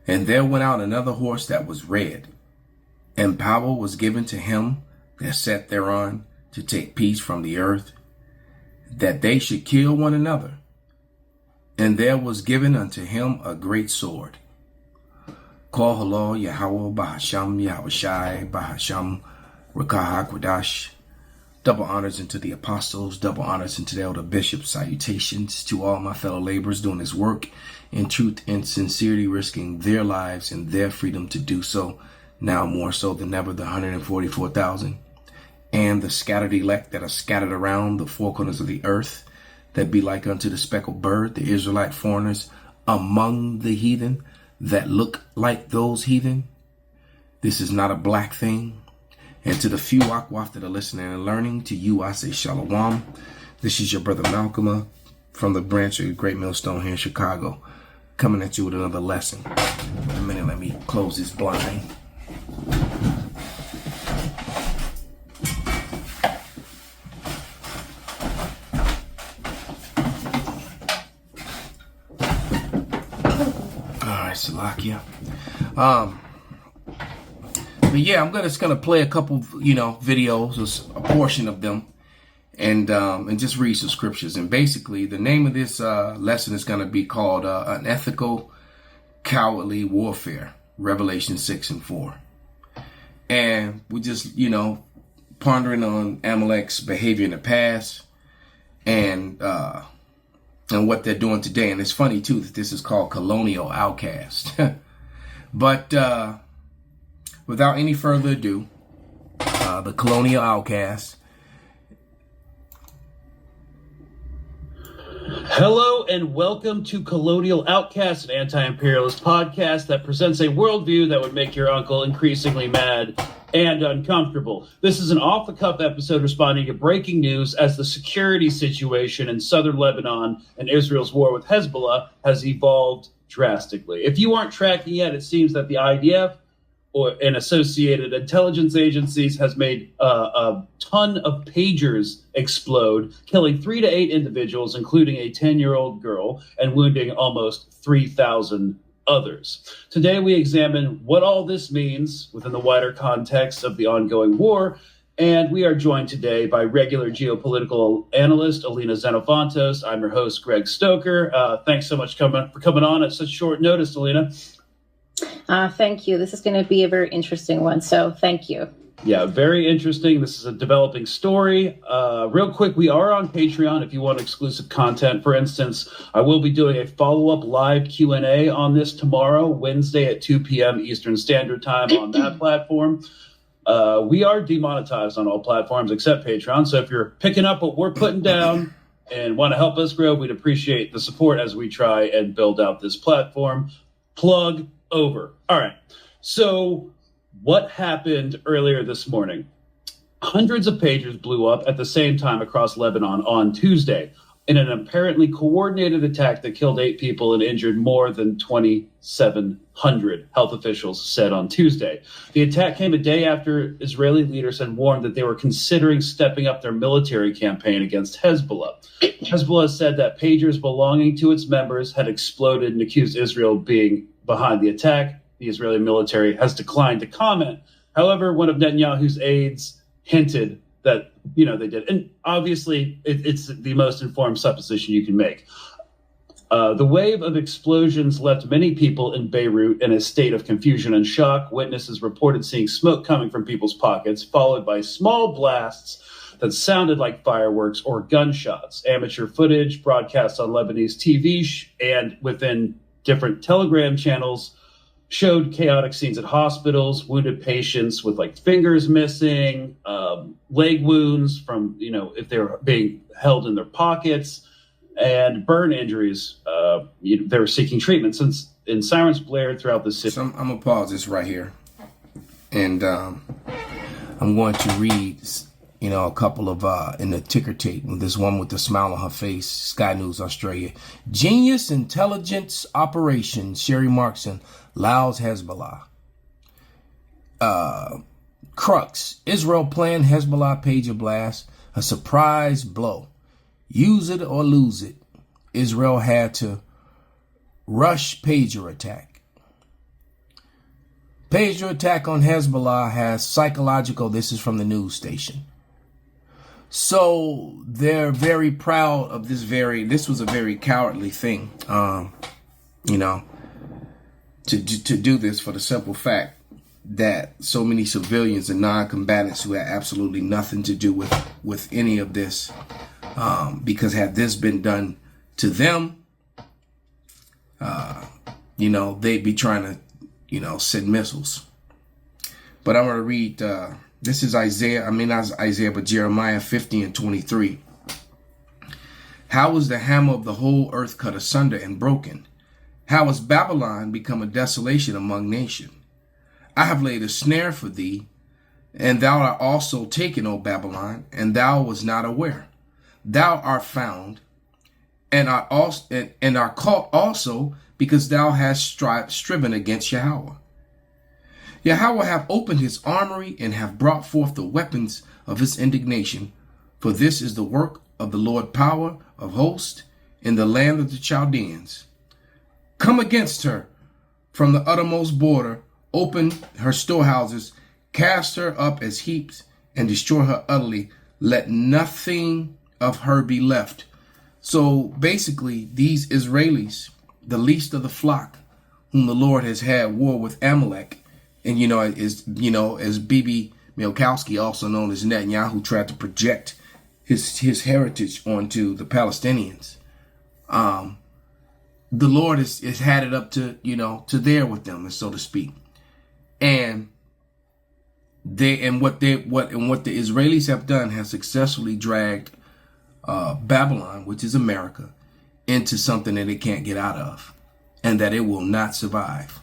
And there went out another horse that was red, and power was given to him that sat thereon to take peace from the earth, that they should kill one another. And there was given unto him a great sword. Call Halal Yahweh Bahasham Yahushai Bahasham Rakah Quadash. Double honors unto the apostles, double honors unto the elder bishops, salutations to all my fellow laborers doing this work in truth and sincerity, risking their lives and their freedom to do so, now more so than ever, the 144,000 and the scattered elect that are scattered around the four corners of the earth, that be like unto the speckled bird, the Israelite foreigners among the heathen that look like those heathen. This is not a black thing. And to the few Akwaf that are listening and learning, to you I say Shalom. This is your brother Malcolm from the branch of Great Millstone here in Chicago, coming at you with another lesson. In a minute, let me close this blind. All right, Salakia. But yeah, I'm just gonna play a couple, videos, a portion of them, and just read some scriptures. And basically, the name of this lesson is gonna be called "Unethical, Cowardly Warfare," Revelation 6 and 4. And we're just, pondering on Amalek's behavior in the past, and what they're doing today. And it's funny too that this is called colonial outcast. But without any further ado, the colonial outcast. Hello and welcome to Colonial Outcast, an anti-imperialist podcast that presents a worldview that would make your uncle increasingly mad and uncomfortable. This is an off-the-cuff episode responding to breaking news as the security situation in southern Lebanon and Israel's war with Hezbollah has evolved drastically. If you aren't tracking yet, it seems that the IDF and associated intelligence agencies has made a ton of pagers explode, killing 3 to 8 individuals, including a 10-year-old girl, and wounding almost 3,000 others. Today, we examine what all this means within the wider context of the ongoing war, and we are joined today by regular geopolitical analyst Alina Xenofontos. I'm your host, Greg Stoker. Thanks so much for coming on at such short notice, Alina. Thank you. This is going to be a very interesting one, so thank you. Yeah, very interesting. This is a developing story. Real quick, we are on Patreon if you want exclusive content. For instance, I will be doing a follow-up live Q&A on this tomorrow, Wednesday at 2 p.m. Eastern Standard Time on that platform. We are demonetized on all platforms except Patreon, so if you're picking up what we're putting down and want to help us grow, we'd appreciate the support as we try and build out this platform. Plug over. All right. So what happened earlier this morning? Hundreds of pagers blew up at the same time across Lebanon on Tuesday in an apparently coordinated attack that killed 8 people and injured more than 2,700, health officials said on Tuesday. The attack came a day after Israeli leaders had warned that they were considering stepping up their military campaign against Hezbollah. Hezbollah said that pagers belonging to its members had exploded and accused Israel of being behind the attack. The Israeli military has declined to comment. However, one of Netanyahu's aides hinted that, they did. And obviously, it's the most informed supposition you can make. The wave of explosions left many people in Beirut in a state of confusion and shock. Witnesses reported seeing smoke coming from people's pockets, followed by small blasts that sounded like fireworks or gunshots. Amateur footage broadcast on Lebanese TV and within different Telegram channels showed chaotic scenes at hospitals, wounded patients with fingers missing, leg wounds from, if they were being held in their pockets, and burn injuries. They were seeking treatment and sirens blared throughout the city. So I'm going to pause this right here. And I'm going to read, a couple of, in the ticker tape, this one with the smile on her face, Sky News Australia. Genius intelligence operation, Sherry Markson, Laos Hezbollah. Crux, Israel planned Hezbollah pager blast, a surprise blow. Use it or lose it. Israel had to rush pager attack. Pager attack on Hezbollah has psychological, this is from the news station. So they're very proud of this was a very cowardly thing, to do this for the simple fact that so many civilians and non-combatants who had absolutely nothing to do with any of this, because had this been done to them, they'd be trying to, send missiles. But I'm going to read, this is Jeremiah 50 and 23. How was the hammer of the whole earth cut asunder and broken? How has Babylon become a desolation among nations? I have laid a snare for thee, and thou art also taken, O Babylon, and thou was not aware. Thou art found, and art caught also, because thou hast striven against Yahweh. Yahweh hath opened his armory, and hath brought forth the weapons of his indignation. For this is the work of the Lord power of hosts in the land of the Chaldeans. Come against her from the uttermost border, open her storehouses, cast her up as heaps, and destroy her utterly. Let nothing of her be left. So basically, these Israelis, the least of the flock, whom the Lord has had war with Amalek, and as Bibi Milkowski, also known as Netanyahu, tried to project his heritage onto the Palestinians. The Lord has had it up to there with them, so to speak. And what the Israelis have done has successfully dragged Babylon, which is America, into something that it can't get out of, and that it will not survive.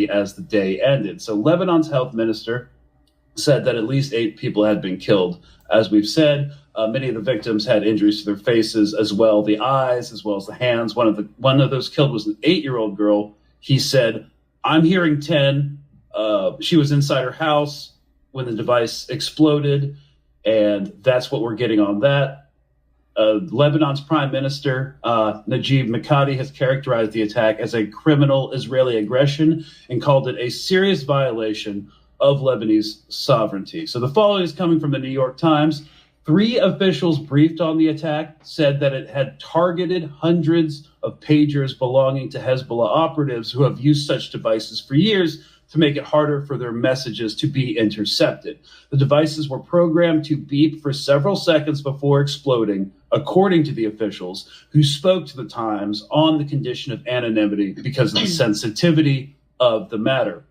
As the day ended. So Lebanon's health minister said that at least 8 people had been killed. As we've said, many of the victims had injuries to their faces as well, the eyes as well as the hands. One of those killed was an 8-year-old girl. He said, "I'm hearing 10." She was inside her house when the device exploded, and that's what we're getting on that. Lebanon's prime minister, Najib Mikati, has characterized the attack as a criminal Israeli aggression and called it a serious violation of Lebanese sovereignty. So the following is coming from the New York Times. 3 officials briefed on the attack said that it had targeted hundreds of pagers belonging to Hezbollah operatives who have used such devices for years to make it harder for their messages to be intercepted. The devices were programmed to beep for several seconds before exploding, according to the officials, who spoke to the Times on the condition of anonymity because of the sensitivity of the matter.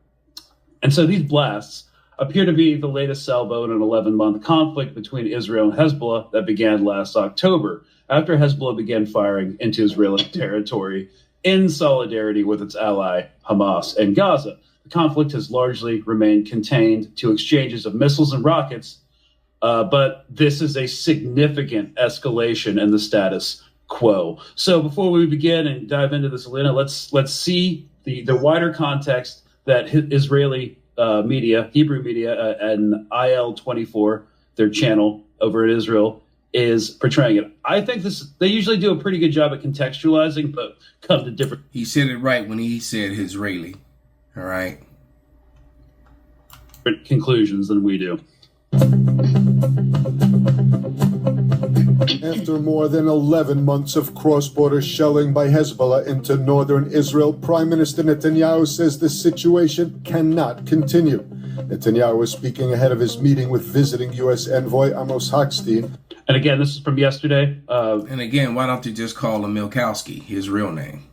And so these blasts appear to be the latest salvo in an 11-month conflict between Israel and Hezbollah that began last October, after Hezbollah began firing into Israeli territory in solidarity with its ally Hamas and Gaza. The conflict has largely remained contained to exchanges of missiles and rockets, but this is a significant escalation in the status quo. So before we begin and dive into this, Elena, let's see the wider context that Israeli media, Hebrew media, and IL-24, their channel over in Israel, is portraying it. I think they usually do a pretty good job at contextualizing, but come to different. He said it right when he said Israeli. All right. Conclusions than we do. After more than 11 months of cross-border shelling by Hezbollah into northern Israel, Prime Minister Netanyahu says the situation cannot continue. Netanyahu was speaking ahead of his meeting with visiting U.S. envoy Amos Hochstein. And again, this is from yesterday. And again, why don't you just call him Milkowski, his real name?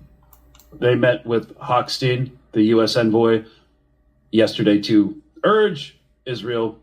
They met with Hochstein, the U.S. envoy, yesterday to urge Israel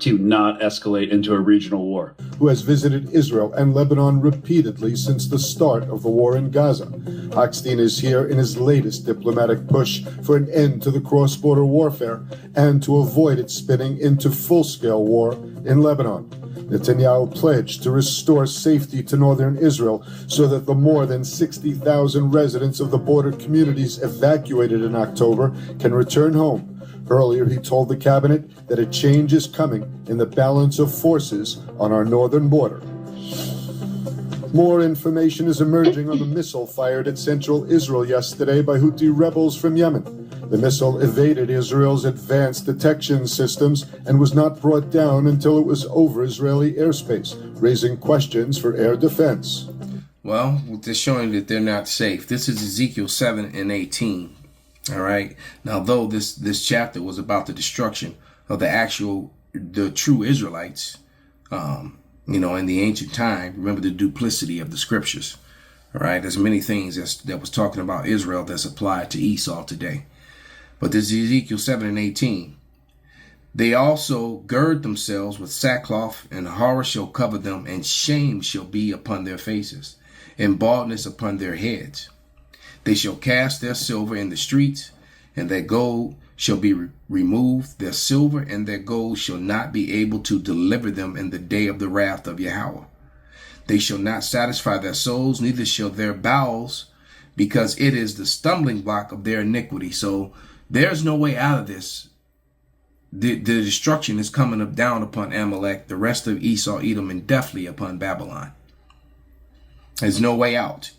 to not escalate into a regional war. Who has visited Israel and Lebanon repeatedly since the start of the war in Gaza. Hochstein is here in his latest diplomatic push for an end to the cross-border warfare and to avoid it spinning into full-scale war in Lebanon. Netanyahu pledged to restore safety to northern Israel so that the more than 60,000 residents of the border communities evacuated in October can return home. Earlier, he told the cabinet that a change is coming in the balance of forces on our northern border. More information is emerging on the missile fired at central Israel yesterday by Houthi rebels from Yemen. The missile evaded Israel's advanced detection systems and was not brought down until it was over Israeli airspace, raising questions for air defense. Well, they're showing that they're not safe. This is Ezekiel 7 and 18. All right. Now, though this chapter was about the destruction of the true Israelites, in the ancient time, remember the duplicity of the scriptures. All right. There's many things that was talking about Israel that's applied to Esau today. But this is Ezekiel 7 and 18. They also gird themselves with sackcloth, and horror shall cover them, and shame shall be upon their faces, and baldness upon their heads. They shall cast their silver in the streets, and their gold shall be removed. Their silver and their gold shall not be able to deliver them in the day of the wrath of Yahweh. They shall not satisfy their souls, neither shall their bowels, because it is the stumbling block of their iniquity. So there's no way out of this. The destruction is coming down upon Amalek, the rest of Esau, Edom, and definitely upon Babylon. There's no way out.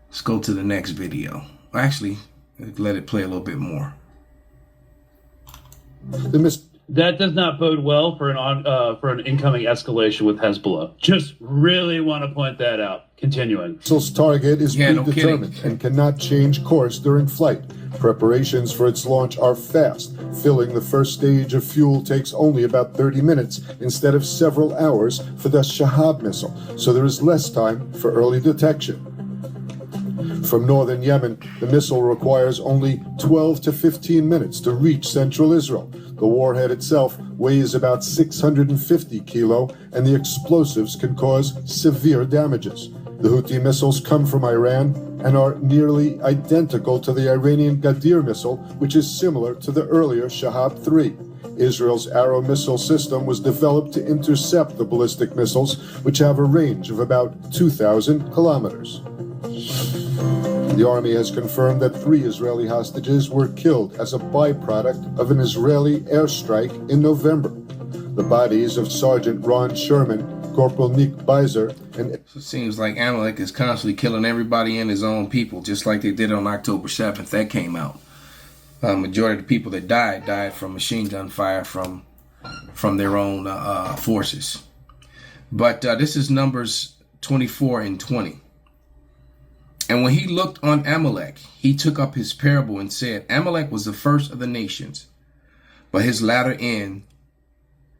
Let's go to the next video. Actually, let it play a little bit more. That does not bode well for an incoming escalation with Hezbollah. Just really want to point that out. Continuing. Missile's target is predetermined and cannot change course during flight. Preparations for its launch are fast. Filling the first stage of fuel takes only about 30 minutes instead of several hours for the Shahab missile, so there is less time for early detection. From northern Yemen, the missile requires only 12 to 15 minutes to reach central Israel. The warhead itself weighs about 650 kilo, and the explosives can cause severe damages. The Houthi missiles come from Iran and are nearly identical to the Iranian Gadir missile, which is similar to the earlier Shahab 3. Israel's Arrow missile system was developed to intercept the ballistic missiles, which have a range of about 2,000 kilometers. The army has confirmed that 3 Israeli hostages were killed as a byproduct of an Israeli airstrike in November. The bodies of Sergeant Ron Sherman, Corporal Nick Beiser, and... So it seems like Amalek is constantly killing everybody in his own people, just like they did on October 7th. That came out. Majority of the people that died from machine gun fire from their own forces. But this is Numbers 24 and 20. And when he looked on Amalek, he took up his parable and said, Amalek was the first of the nations, but his latter end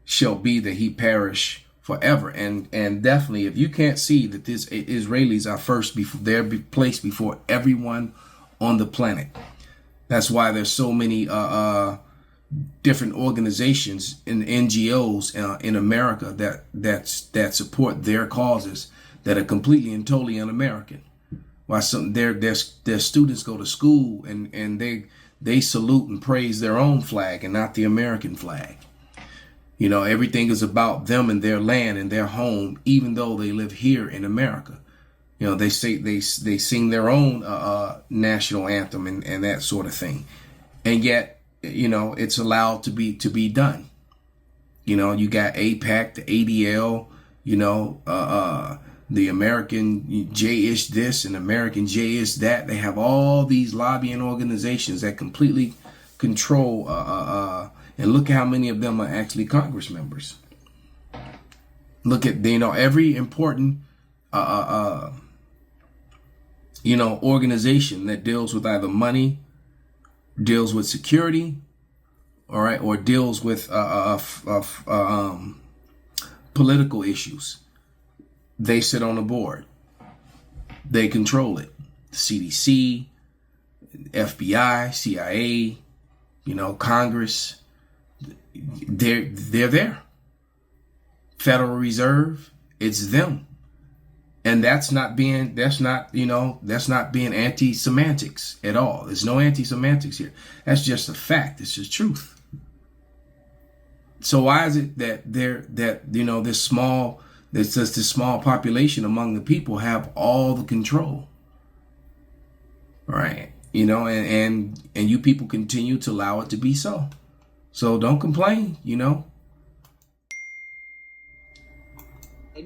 shall be that he perish forever. And definitely, if you can't see that these Israelis are first, they're placed before everyone on the planet. That's why there's so many different organizations and NGOs in America that support their causes that are completely and totally un-American. Why their students go to school and they salute and praise their own flag and not the American flag. Everything is about them and their land and their home, even though they live here in America. They say they sing their own national anthem and that sort of thing, and yet it's allowed to be done. You got AIPAC, the ADL, the American J-ish this and American J-ish that. They have all these lobbying organizations that completely control, and look at how many of them are actually Congress members. Look at, every important, organization that deals with either money, deals with security, all right, or deals with political issues. They sit on the board. They control it. CDC, FBI, CIA, Congress. They're there. Federal Reserve, it's them. And that's not being anti-semantics at all. There's no anti-semantics here. That's just a fact. It's just truth. So why is it that this small population among the people have all the control? Right? And you people continue to allow it to be so. So don't complain,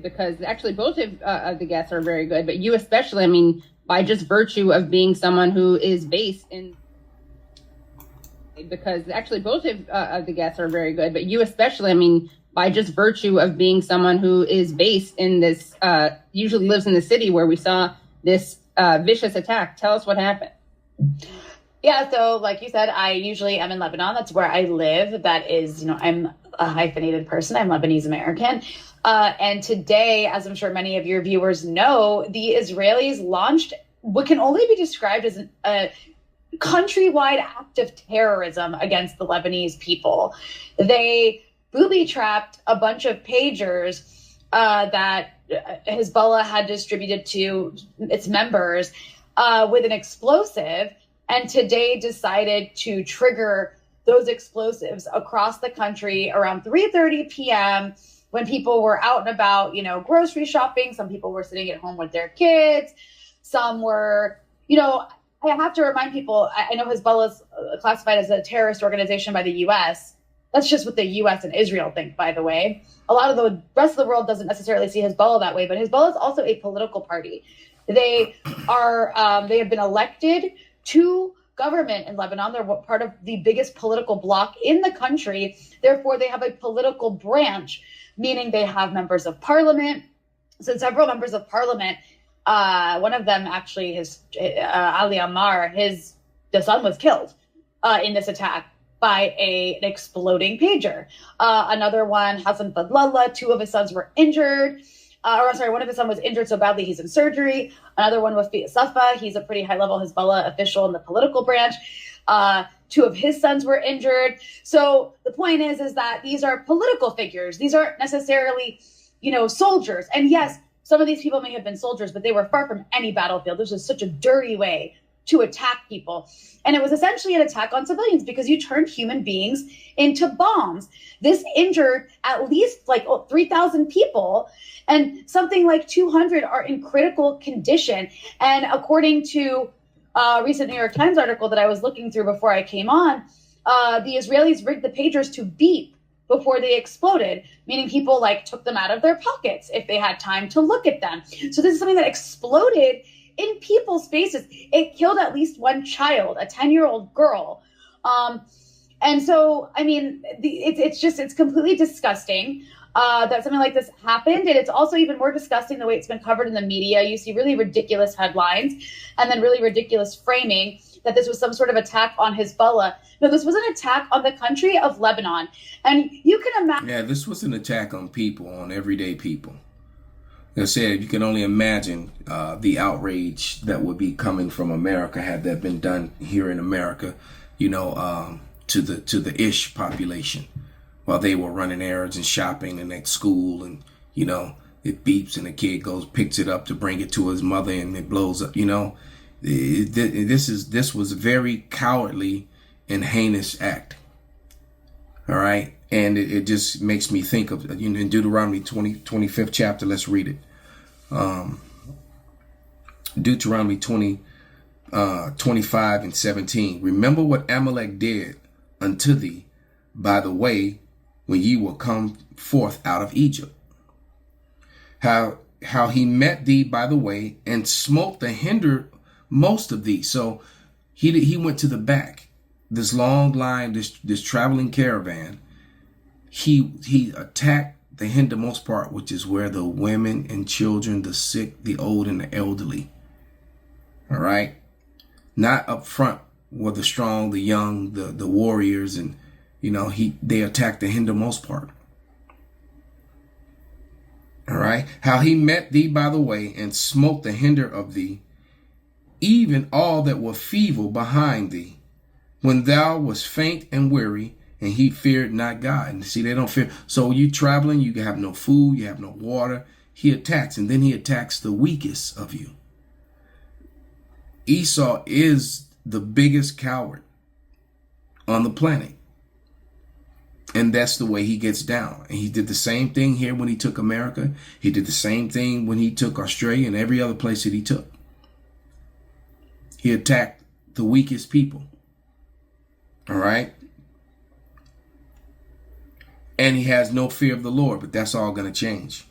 Because actually both of the guests are very good, but you especially, I mean, by just virtue of being someone who is based in, because actually both of the guests are very good, but you especially, I mean, by just virtue of being someone who is based in this, usually lives in the city where we saw this vicious attack. Tell us what happened. Yeah, so like you said, I usually am in Lebanon. That's where I live. That is, I'm a hyphenated person. I'm Lebanese American. And today, as I'm sure many of your viewers know, the Israelis launched what can only be described as a countrywide act of terrorism against the Lebanese people. They booby-trapped a bunch of pagers that Hezbollah had distributed to its members with an explosive, and today decided to trigger those explosives across the country around 3:30 p.m. when people were out and about, grocery shopping. Some people were sitting at home with their kids. Some were, I have to remind people, I know Hezbollah is classified as a terrorist organization by the U.S. That's just what the U.S. and Israel think, by the way. A lot of the rest of the world doesn't necessarily see Hezbollah that way, but Hezbollah is also a political party. They have been elected to government in Lebanon. They're part of the biggest political bloc in the country. Therefore, they have a political branch, meaning they have members of parliament. So several members of parliament, one of them actually, Ali Ammar, the son was killed in this attack by an exploding pager. Another one, Hassan Fadlallah, two of his sons were injured. One of his sons was injured so badly he's in surgery. Another one was Fi Safa. He's a pretty high-level Hezbollah official in the political branch. Two of his sons were injured. So the point is that these are political figures. These aren't necessarily, soldiers. And yes, some of these people may have been soldiers, but they were far from any battlefield. This was such a dirty way to attack people. And it was essentially an attack on civilians because you turned human beings into bombs. This injured at least 3,000 people, and something like 200 are in critical condition. And according to a recent New York Times article that I was looking through before I came on, the Israelis rigged the pagers to beep before they exploded, meaning people took them out of their pockets if they had time to look at them. So this is something that exploded in people's faces. It killed at least one child, a 10-year-old girl. And so, I mean, it's completely disgusting that something like this happened. And it's also even more disgusting the way it's been covered in the media. You see really ridiculous headlines and then really ridiculous framing that this was some sort of attack on Hezbollah. No, this was an attack on the country of Lebanon. And you can imagine. Yeah, this was an attack on people, on everyday people. Like I said, you can only imagine the outrage that would be coming from America had that been done here in America, to the ish population while they were running errands and shopping and at school, and it beeps and the kid picks it up to bring it to his mother and it blows up. This was a very cowardly and heinous act. All right. And it just makes me think of, in Deuteronomy 25th chapter, let's read it. Deuteronomy 25 and 17. Remember what Amalek did unto thee by the way when ye were come forth out of Egypt. How he met thee by the way and smote the hinder most of thee. So he went to the back, this long line, this traveling caravan. He attacked the hindermost part, which is where the women and children, the sick, the old, and the elderly. All right. Not up front were the strong, the young, the warriors, and they attacked the hindermost part. All right. How he met thee by the way and smote the hinder of thee, even all that were feeble behind thee, when thou wast faint and weary, and he feared not God. And see, they don't fear. So you traveling, you have no food, you have no water. He attacks, and then he attacks the weakest of you. Esau is the biggest coward on the planet. And that's the way he gets down. And he did the same thing here when he took America. He did the same thing when he took Australia and every other place that he took. He attacked the weakest people. All right. And he has no fear of the Lord, but that's all going to change.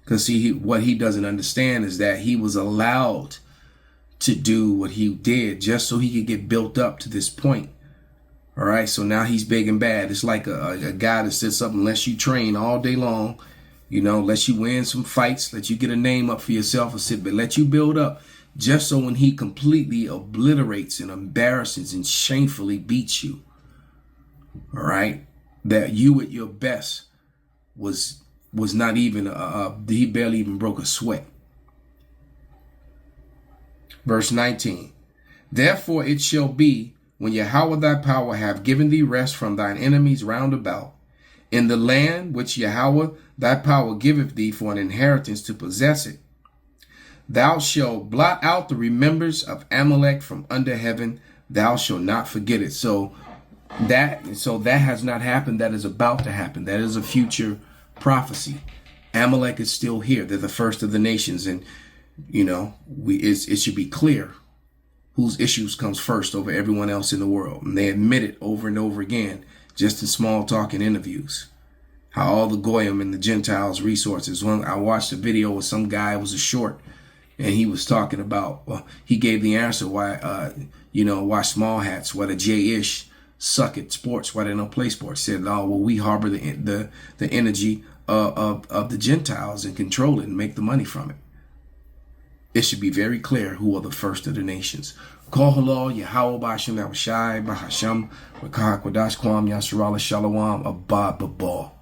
Because see, what he doesn't understand is that he was allowed to do what he did just so he could get built up to this point. All right, so now he's big and bad. It's like a guy that sits up and lets you train all day long, lets you win some fights, let you get a name up for yourself and sit, but let you build up just so when he completely obliterates and embarrasses and shamefully beats you, all right, that you at your best was not even, he barely even broke a sweat. Verse 19, therefore it shall be, when Yahweh thy power have given thee rest from thine enemies round about, in the land which Yahweh thy power giveth thee for an inheritance to possess it, thou shalt blot out the remembrance of Amalek from under heaven, thou shalt not forget it. So that has not happened. That is about to happen. That is a future prophecy. Amalek is still here. They're the first of the nations, and it should be clear whose issues comes first over everyone else in the world. And they admit it over and over again, just in small talk and interviews, how all the Goyim and the Gentiles resources. I watched a video with some guy, it was a short, and he was talking about, he gave the answer why small hats, why the J-ish suck at sports, why they don't play sports. Said, we harbor the energy of the Gentiles and control it and make the money from it. It should be very clear who are the first of the nations. Kol halal, Yahweh B'Hashem, Yahushai, B'Hashem, Rakah Kodash Kwam, Yasharala Shalom, Abba Babal.